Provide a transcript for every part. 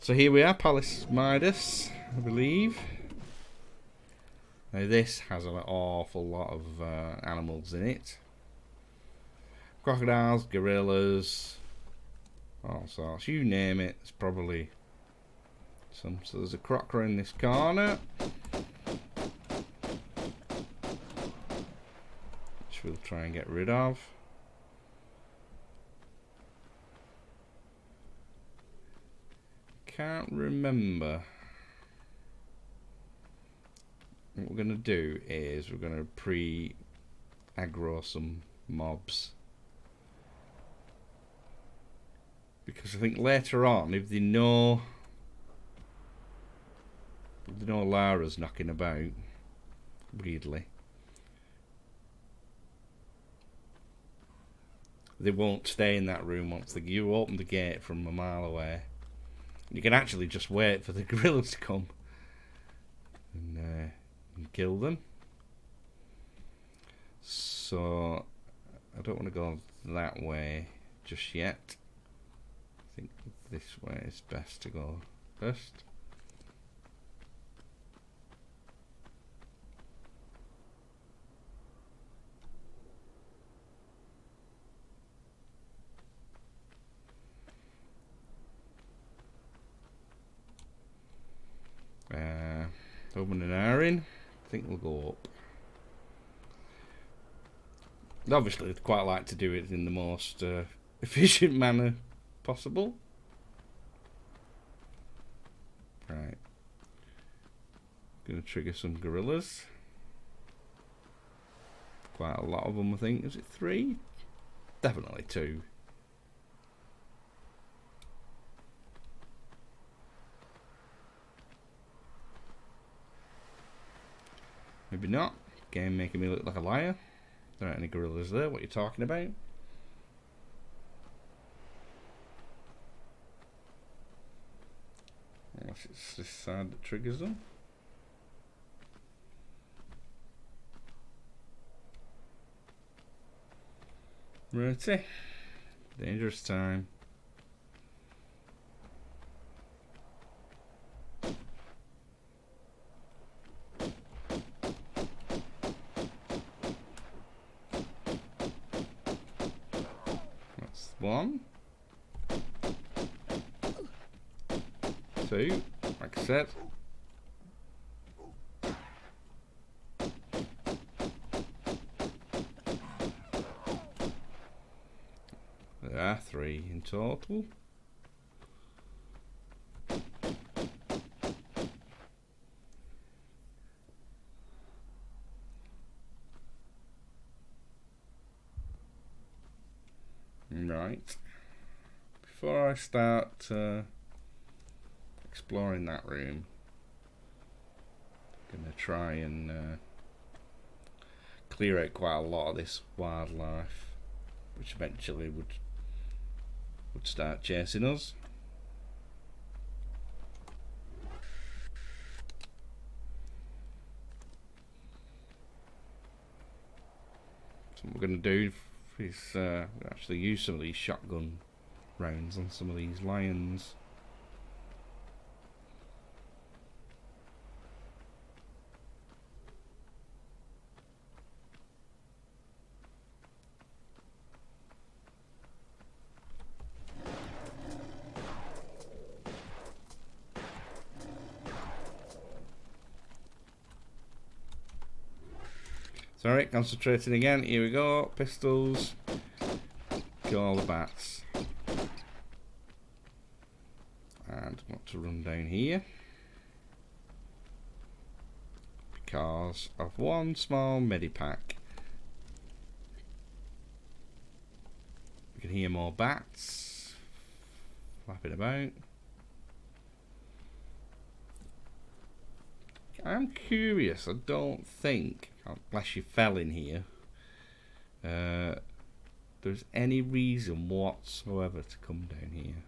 So here we are, Palace Midas, I believe. Now this has an awful lot of animals in it. Crocodiles, gorillas, all sorts. You name it, it's probably some. So there's a crocker in this corner, which we'll try and get rid of. Can't remember. What we're going to do is we're going to pre-aggro some mobs, because I think later on, if they know Lara's knocking about weirdly, they won't stay in that room once you open the gate from a mile away. You can actually just wait for the gorillas to come and kill them. So I don't want to go that way just yet. I think this way is best to go first. Open an hour in. I think we'll go up. Obviously, I'd quite like to do it in the most efficient manner possible. Right. Gonna trigger some gorillas. Quite a lot of them, I think. Is it 3? Definitely 2. Maybe not. Game making me look like a liar. There aren't any gorillas there. What are you talking about? Unless it's this side that triggers them. Righty. Dangerous time. That's 1. 2, like I said. There are 3 in total. Right. Before I start exploring that room, I'm gonna try and clear out quite a lot of this wildlife, which eventually would start chasing us. So what we're gonna do is actually use some of these shotgun rounds on some of these lions. Sorry, concentrating again. Here we go. Pistols. Kill all the bats. And I want to run down here, because of one small medipack. We can hear more bats flapping about. I'm curious. I don't think, unless you fell in here, there's any reason whatsoever to come down here.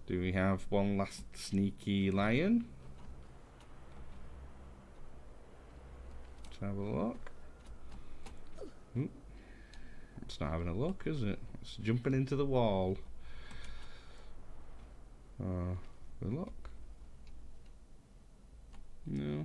Do we have one last sneaky lion? Let's have a look. Ooh, It's not having a look, is it? It's jumping into the wall. Look. No.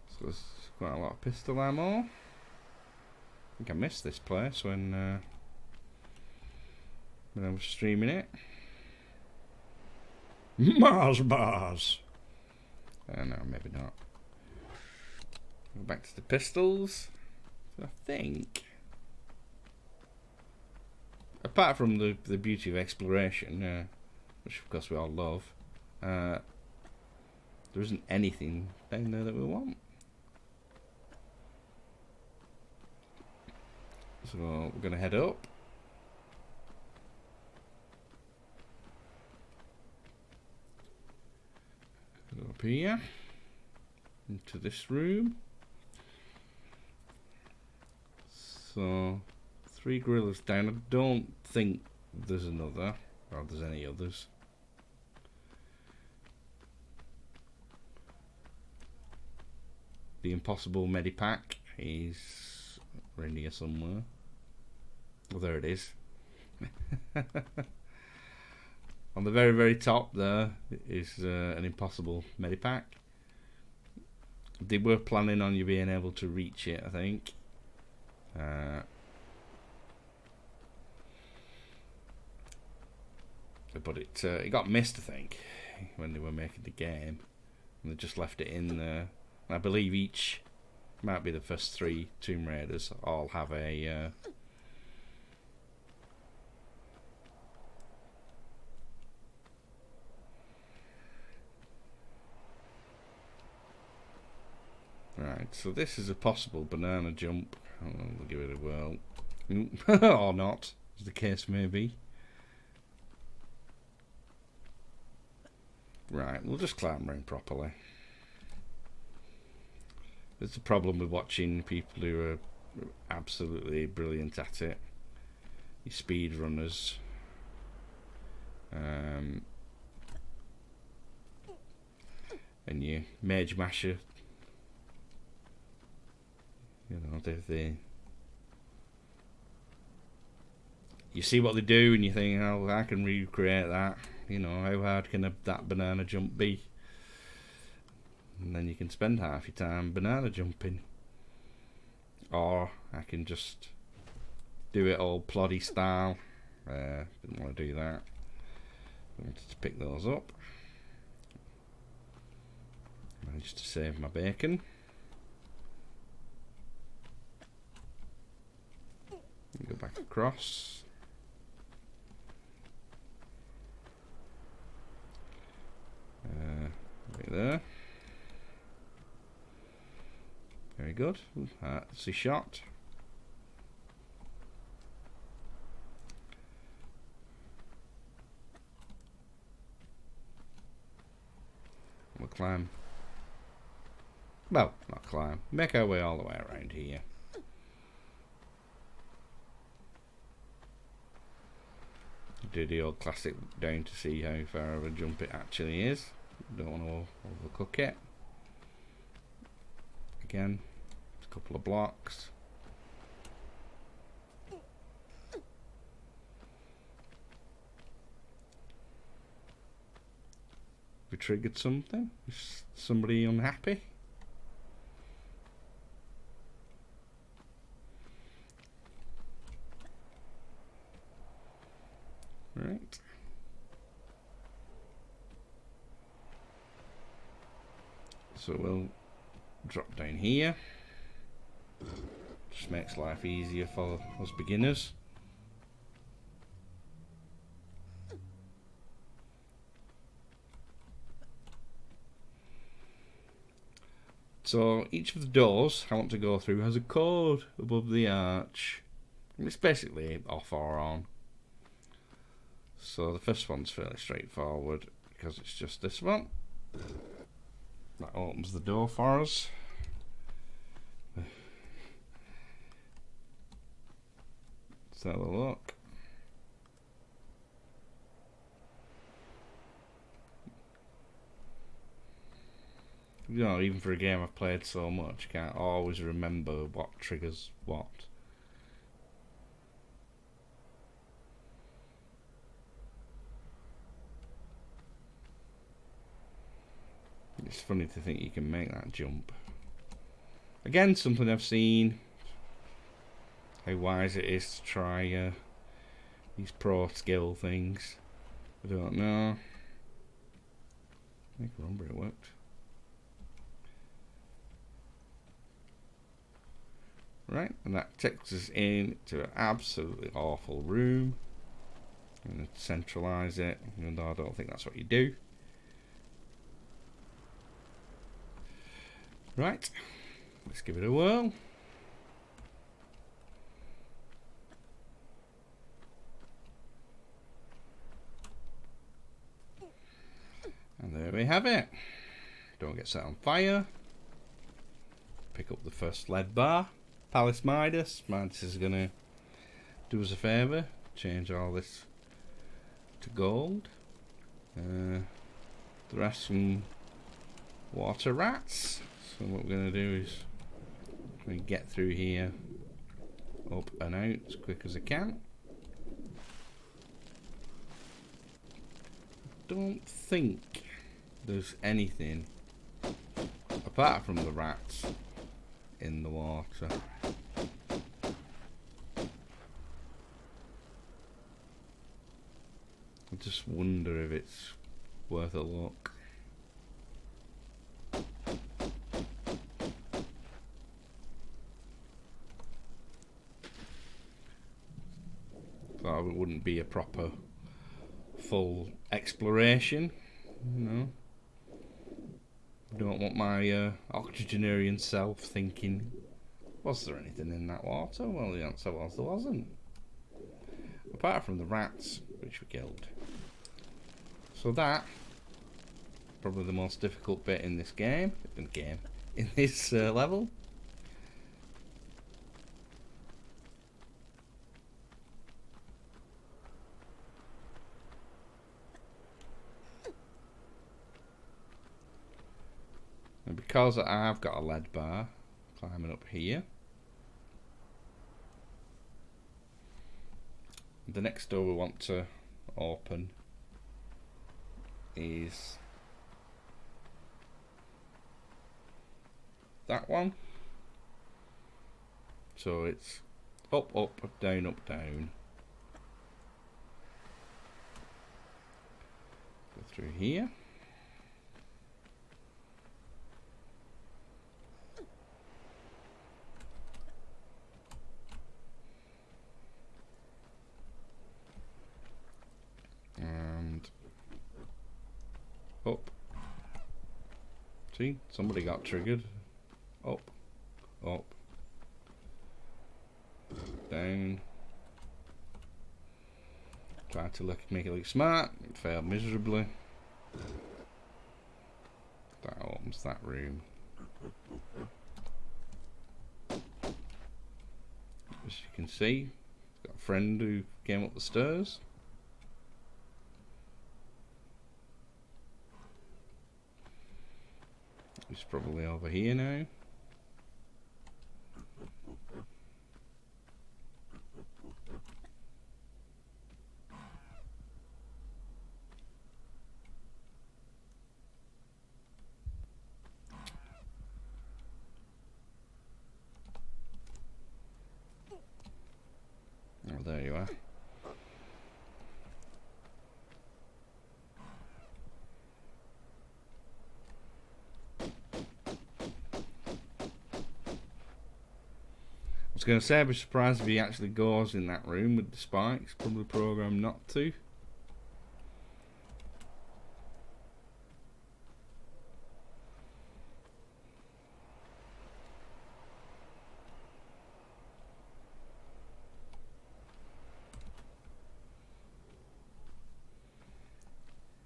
So there's quite a lot of pistol ammo. I think I missed this place when I was streaming it. Mars bars. No, maybe not. Go back to the pistols. I think, apart from the beauty of exploration, which of course we all love, there isn't anything down there that we want. So we're going to head up. Head up here into this room. So 3 gorillas down. I don't think there's another, or there's any others. The impossible medipack is around here somewhere. Well, there it is. On the very, very top there is an impossible medipack. They were planning on you being able to reach it, I think. But it got missed, I think, when they were making the game, and they just left it in there. And I believe each, might be the first 3 Tomb Raiders, all have a right, so this is a possible banana jump. We'll give it a whirl. Or not, as the case may be. Right, we'll just climb around properly. There's a problem with watching people who are absolutely brilliant at it. Your speed runners. And your mage masher. You know, you see what they do and you think, oh, I can recreate that. You know, how hard can that banana jump be? And then you can spend half your time banana jumping. Or I can just do it all ploddy style. Didn't want to do that. I wanted to pick those up. Managed to save my bacon. Go back across. Right there. Very good. That's a shot. We'll climb. Well, not climb. Make our way all the way around here. Do the old classic down to see how far of a jump it actually is. Don't want to overcook it. Again, a couple of blocks. We triggered something? Is somebody unhappy? Right. So we'll drop down here. Just makes life easier for us beginners. So each of the doors I want to go through has a code above the arch. It's basically off or on. So the first one's fairly straightforward because it's just this one. That opens the door for us. Let's have a look. you know, even for a game I've played so much, I can't always remember what triggers what. It's funny to think you can make that jump. Again, something I've seen. How wise it is to try these pro skill things. I don't know. I think remember it worked. Right, and that takes us into an absolutely awful room. I'm going to centralise it, even though I don't think that's what you do. Right, let's give it a whirl. And there we have it. Don't get set on fire. Pick up the first lead bar. Palace Midas. Midas is going to do us a favour. Change all this to gold. The rest some water rats. So what we're going to do is we get through here up and out as quick as I can. Don't think there's anything apart from the rats in the water. I just wonder if it's worth a look. Thought it wouldn't be a proper full exploration, you know. Don't want my octogenarian self thinking, was there anything in that water? Well, the answer was there wasn't. Apart from the rats, which we killed. So that, probably the most difficult bit in this game, in this level. And because I've got a lead bar climbing up here, the next door we want to open is that one. So it's up, up, up, down, up, down. Go through here. And up. See, somebody got triggered. Up, up, down. Tried to make it look smart, it failed miserably. That opens that room. As you can see, got a friend who came up the stairs. He's probably over here now. Oh, there you are. I was going to say I'd be surprised if he actually goes in that room with the spikes. Probably programmed not to.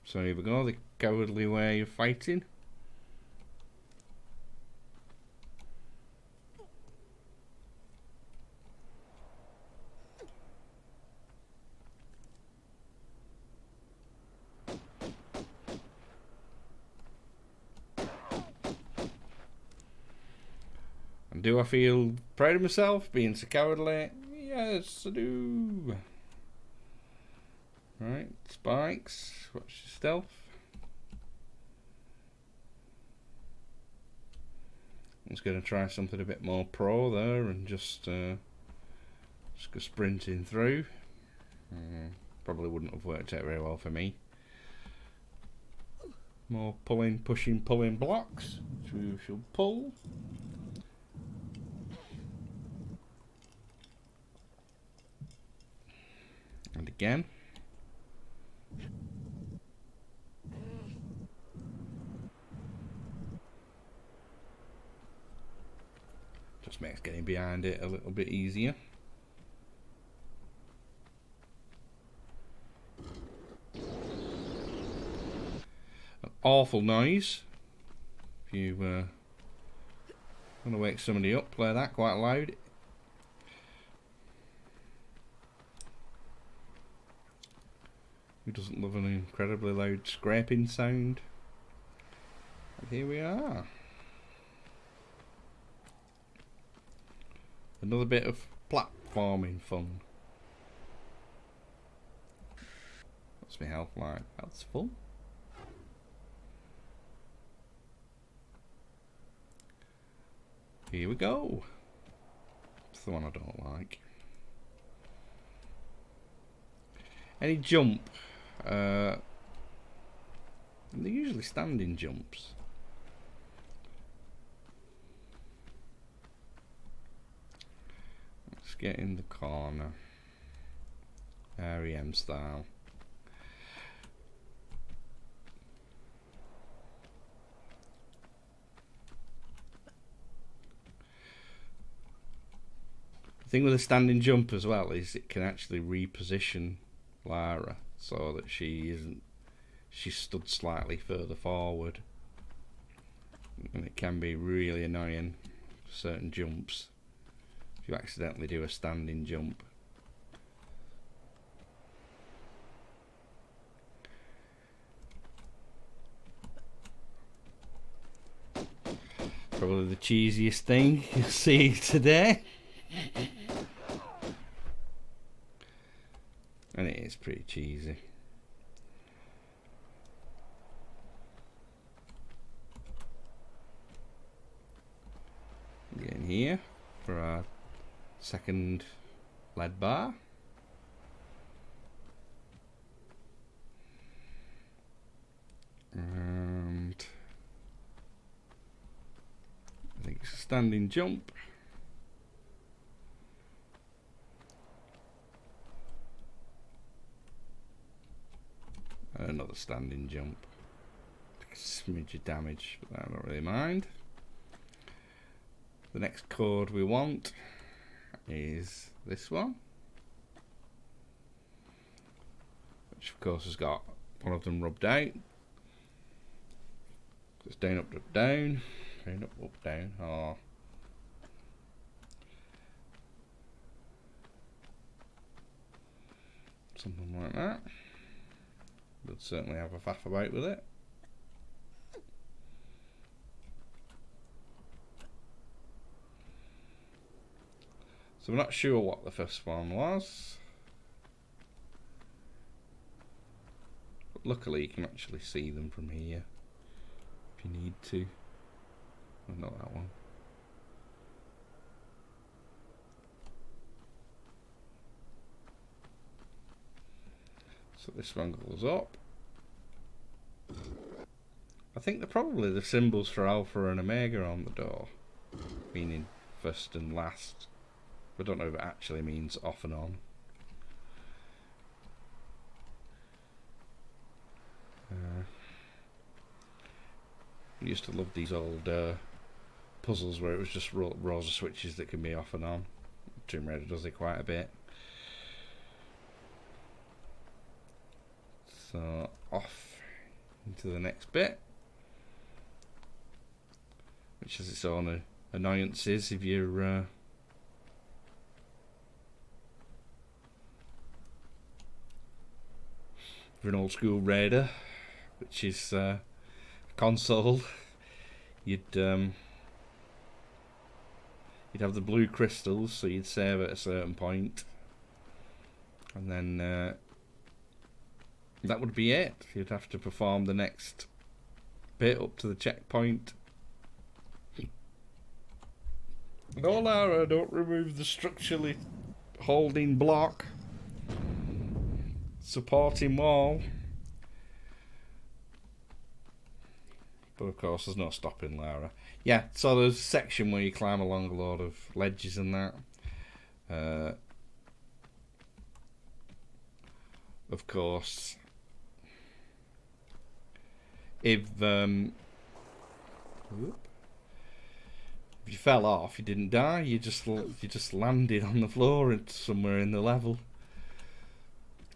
So here we go, the cowardly way of fighting. And do I feel proud of myself being so cowardly? Yes, I do. Right, spikes. What's your stealth? I was going to try something a bit more pro there and just go sprinting through. Probably wouldn't have worked out very well for me. More pulling, pushing, pulling blocks, which we shall pull. And again. Just makes getting behind it a little bit easier. An awful noise. If you want to wake somebody up, play that quite loud. Who doesn't love an incredibly loud scraping sound? And here we are. Another bit of platforming fun. What's my health like? That's full. Here we go. It's the one I don't like. Any jump? They're usually standing jumps. Let's get in the corner. REM style. The thing with a standing jump as well is it can actually reposition Lara so that she's stood slightly further forward, and it can be really annoying for certain jumps if you accidentally do a standing jump. Probably the cheesiest thing you'll see today. And it is pretty cheesy. Get in here for our second lead bar. And I think it's a standing jump. Another standing jump. A smidge of damage, but I don't really mind. The next code we want is this one, which of course has got one of them rubbed out. It's down, up, up, down, down, up, down. Oh. Something like that. Would certainly have a faff about with it. So I'm not sure what the first one was. But luckily you can actually see them from here if you need to. Oh, not that one. So this one goes up. I think they're probably the symbols for Alpha and Omega on the door, meaning first and last. I don't know if it actually means off and on. I used to love these old puzzles where it was just rows of switches that can be off and on. Tomb Raider does it quite a bit. So off into the next bit, which has its own annoyances if you're an old school raider, which is a console. You'd you'd have the blue crystals, so you'd save at a certain point, and then that would be it. You'd have to perform the next bit up to the checkpoint. No, Lara, don't remove the structurally holding block. Supporting wall. But of course there's no stopping Lara. Yeah, so there's a section where you climb along a lot of ledges and that. Of course, if you fell off, you didn't die. You just landed on the floor somewhere in the level.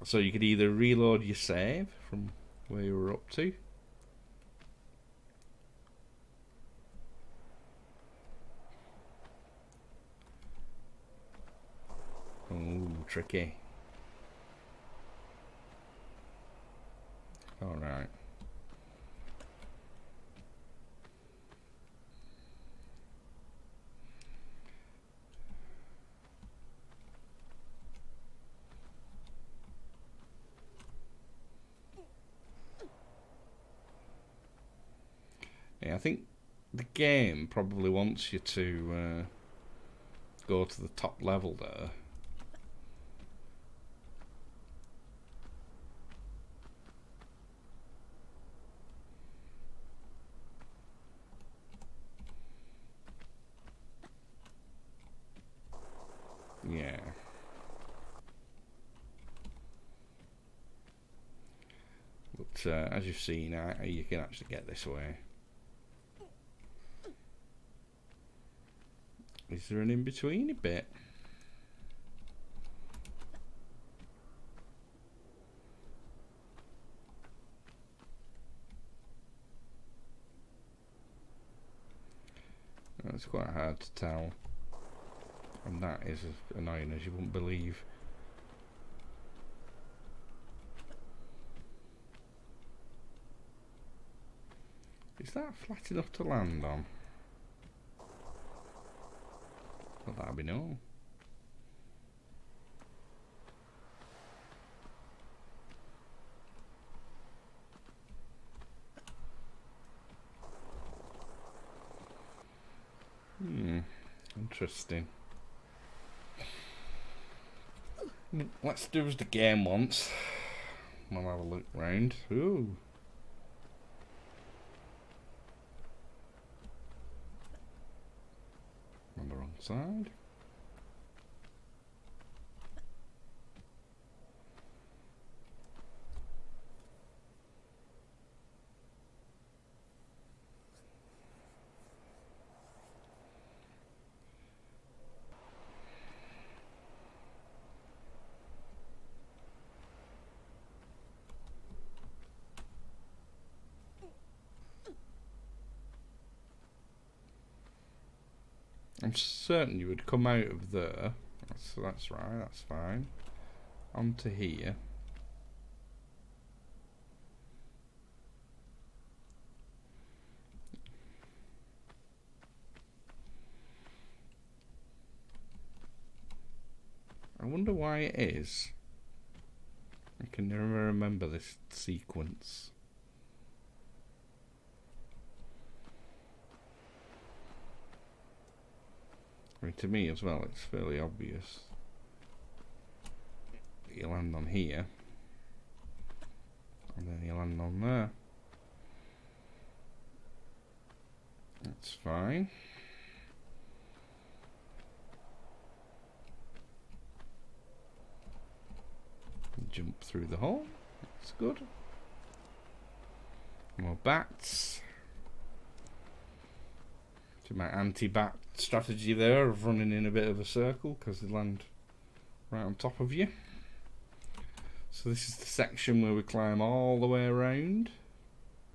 So you could either reload your save from where you were up to. Oh, tricky. Alright. Yeah, I think the game probably wants you to go to the top level there. Yeah. But as you've seen, you can actually get this way. Is there an in-between bit? It's quite hard to tell. And that is as annoying as you wouldn't believe. Is that flat enough to land on? Well, that'll be no. Interesting. Let's do as the game wants. We'll have a look round. Ooh. On the wrong side. I'm certain you would come out of there. That's right, that's fine. Onto here. I wonder why it is. I can never remember this sequence. I mean, to me as well, it's fairly obvious. You land on here, and then you land on there. That's fine. Jump through the hole. That's good. More bats. To my anti-bat strategy there of running in a bit of a circle because they land right on top of you. So this is the section where we climb all the way around.